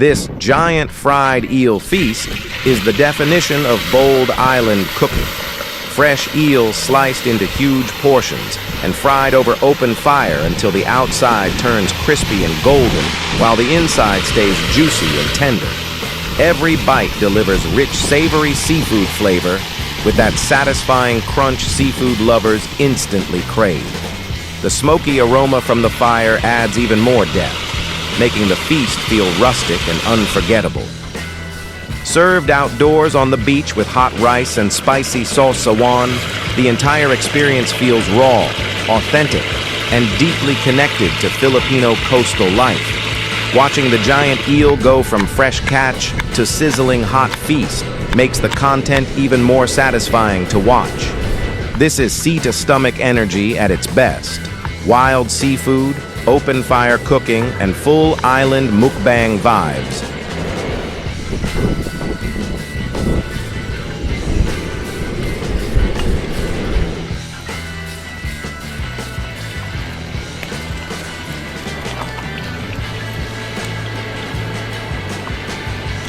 This giant fried eel feast is the definition of bold island cooking. Fresh eel sliced into huge portions and fried over open fire until the outside turns crispy and golden while the inside stays juicy and tender. Every bite delivers rich, savory seafood flavor with that satisfying crunch seafood lovers instantly crave. The smoky aroma from the fire adds even more depth, making the feast feel rustic and unforgettable. Served outdoors on the beach with hot rice and spicy sawsawan, the entire experience feels raw, authentic, and deeply connected to Filipino coastal life. Watching the giant eel go from fresh catch to sizzling hot feast makes the content even more satisfying to watch. This is sea-to-stomach energy at its best. Wild seafood, open fire cooking, and full island mukbang vibes.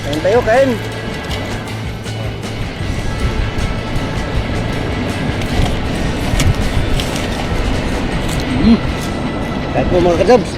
Kain tayo, kain. Kain po mga kadabs.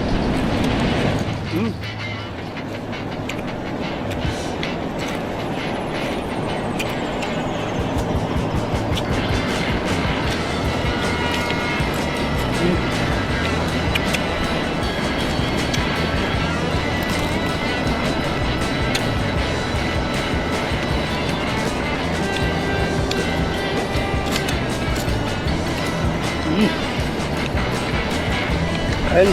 Kain.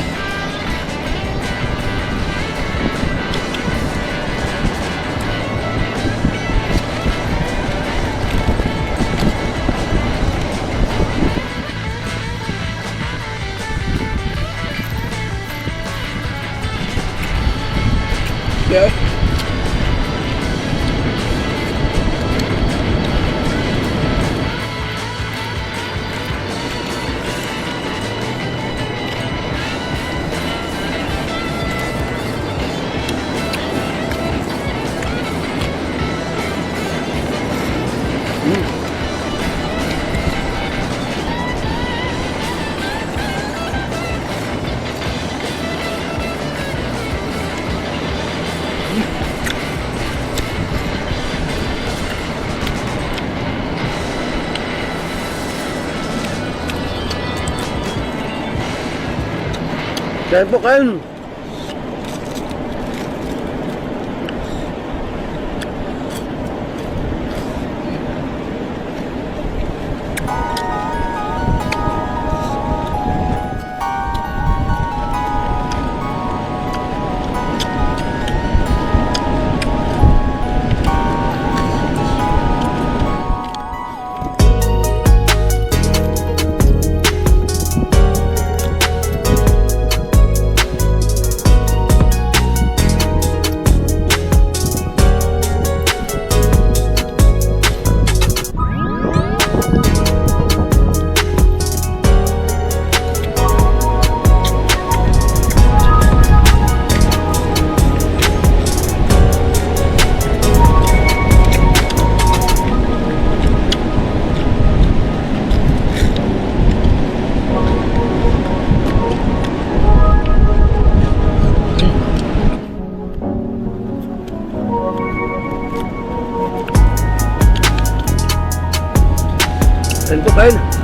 Yeah. Kain po, kain. Kain po, kain.